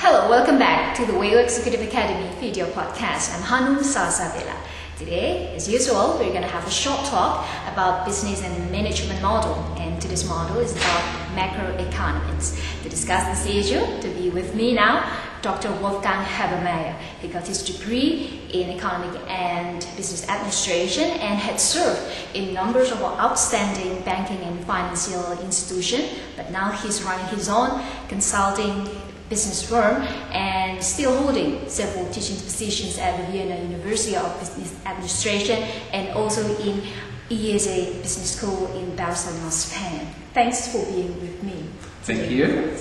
Hello, welcome back to the Whale Executive Academy video podcast. I'm Hanu Sasavela. Today, as usual, we're going to have a short talk about business and management model. And today's model is about macroeconomics. To discuss this issue, to be with me now, Dr. Wolfgang Habermeyer. He got his degree in economic and business administration and had served in numbers of outstanding banking and financial institutions. But now he's running his own consulting business firm and still holding several teaching positions at the Vienna University of Business Administration and also in EMBA Business School in Barcelona, Spain. Thanks for being with me. Thank you.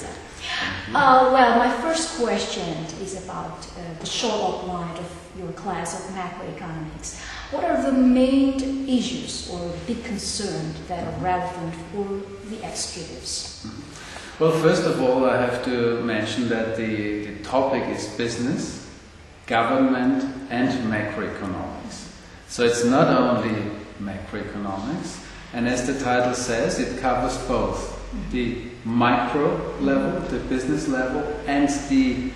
Well, my first question is about the short outline of your class of macroeconomics. What are the main issues or big concerns that are relevant for the executives? Well, first of all, I have to mention that the topic is business, government, and macroeconomics. So it's not only macroeconomics, and as the title says, it covers both the micro level, the business level, and the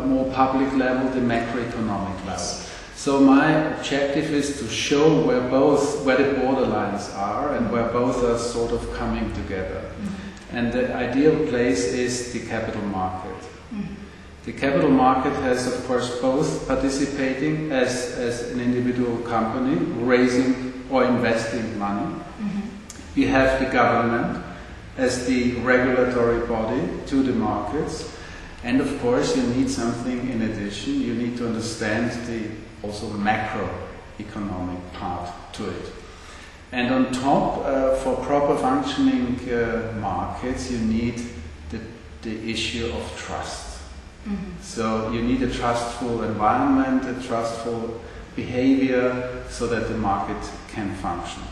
more public level, the macroeconomic level. So my objective is to show where the borderlines are and where both are sort of coming together. And the ideal place is the capital market. The capital market has, of course, both participating as an individual company, raising or investing money. We have the government as the regulatory body to the markets. And of course, you need something in addition. You need to understand the also macroeconomic part to it. And on top, for proper functioning markets, you need the issue of trust. So you need a trustful environment, a trustful behavior, so that the market can function.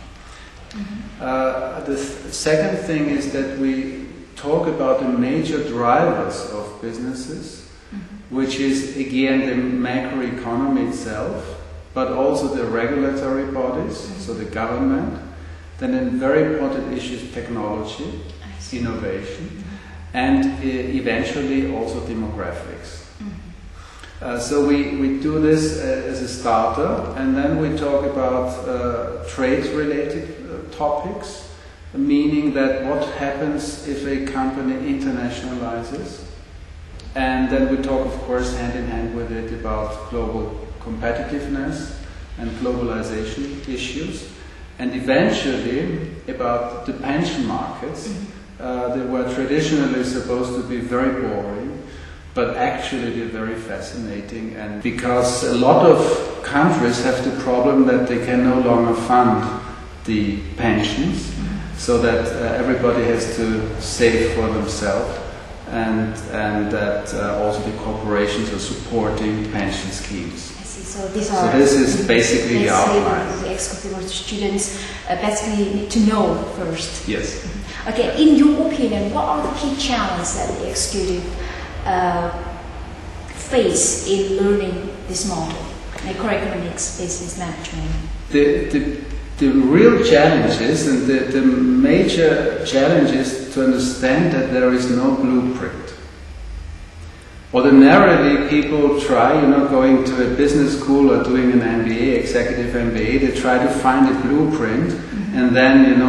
The second thing is that we talk about the major drivers of businesses, which is again the macroeconomy itself, but also the regulatory bodies, so the government. Then a very important issue is technology, innovation, and eventually also demographics. So we do this as a starter, and then we talk about trade-related topics, meaning that what happens if a company internationalizes. And then we talk, of course, hand in hand with it about global competitiveness and globalization issues, and eventually about the pension markets. They were traditionally supposed to be very boring, but actually they're very fascinating, and because a lot of countries have the problem that they can no longer fund the pensions, so that everybody has to save for themselves, and that also the corporations are supporting pension schemes. So this is basically the outline. The executive students basically need to know first. Yes. Okay, in your opinion, what are the key challenges that the executive face in learning this model, macroeconomics, business management? The real challenge is, and the major challenge is to understand that there is no blueprint. Ordinarily, people try, going to a business school or doing an MBA, executive MBA, they try to find a blueprint and then,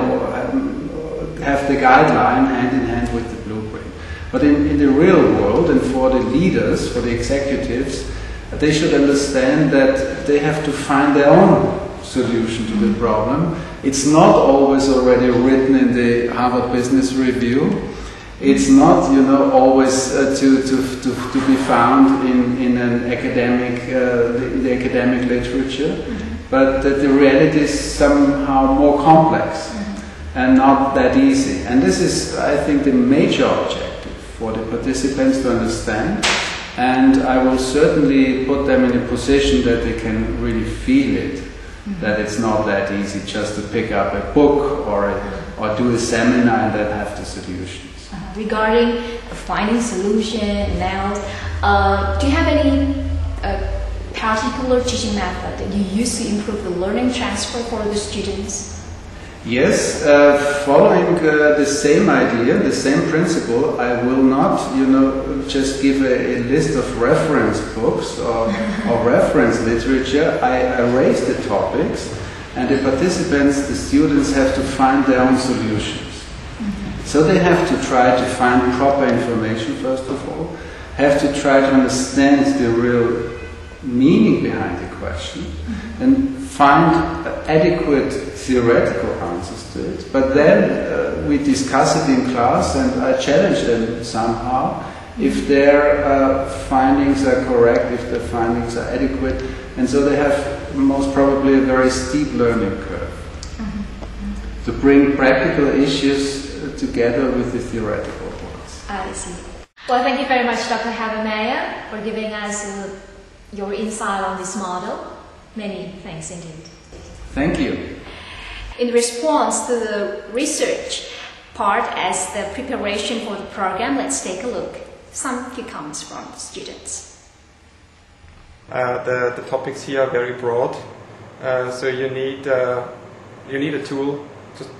have the guideline hand in hand with the blueprint. But in the real world, and for the leaders, for the executives, they should understand that they have to find their own solution to the problem. It's not always already written in the Harvard Business Review. It's not, always to be found in an academic, the academic literature, but that the reality is somehow more complex and not that easy. And this is, I think, the major objective for the participants to understand. And I will certainly put them in a position that they can really feel it, that it's not that easy just to pick up a book or do a seminar and then have the solutions. Regarding finding solution now, do you have any particular teaching method that you use to improve the learning transfer for the students? Yes, following the same idea, the same principle, I will not, just give a list of reference books or reference literature. I raise the topics, and the participants, the students, have to find their own solutions. So they have to try to find proper information, first of all, have to try to understand the real meaning behind the question, and find adequate theoretical answers to it. But then we discuss it in class, and I challenge them somehow if their findings are correct, if their findings are adequate, and so they have most probably a very steep learning curve to bring practical issues together with the theoretical ones. I see. Well, thank you very much, Dr. Habermeyer, for giving us your insight on this model. Many thanks indeed. Thank you. In response to the research part as the preparation for the program, let's take a look. Some few comments from students. The topics here are very broad, so you need a tool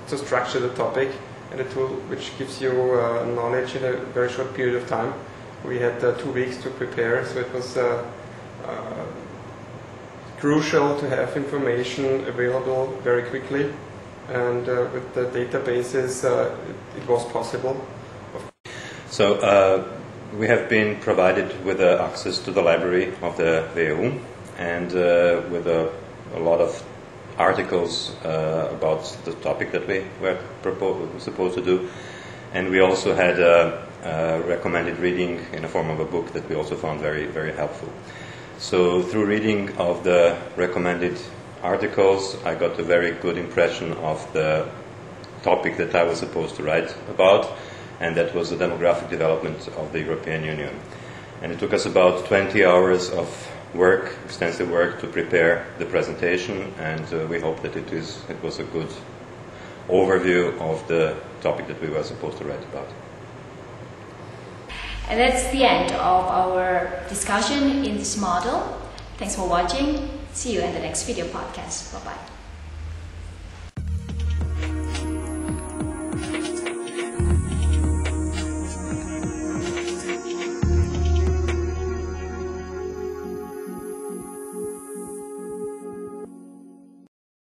to structure the topic, and a tool which gives you knowledge in a very short period of time. We had 2 weeks to prepare, so it was crucial to have information available very quickly, and with the databases it was possible. So we have been provided with access to the library of the WU, and with a lot of articles about the topic that we were supposed to do, and we also had recommended reading in the form of a book that we also found very, very helpful. So through reading of the recommended articles, I got a very good impression of the topic that I was supposed to write about, and that was the demographic development of the European Union. And it took us about 20 hours of work, extensive work, to prepare the presentation, and we hope that it was a good overview of the topic that we were supposed to write about. And that's the end of our discussion in this model. Thanks for watching. See you in the next video podcast. Bye-bye.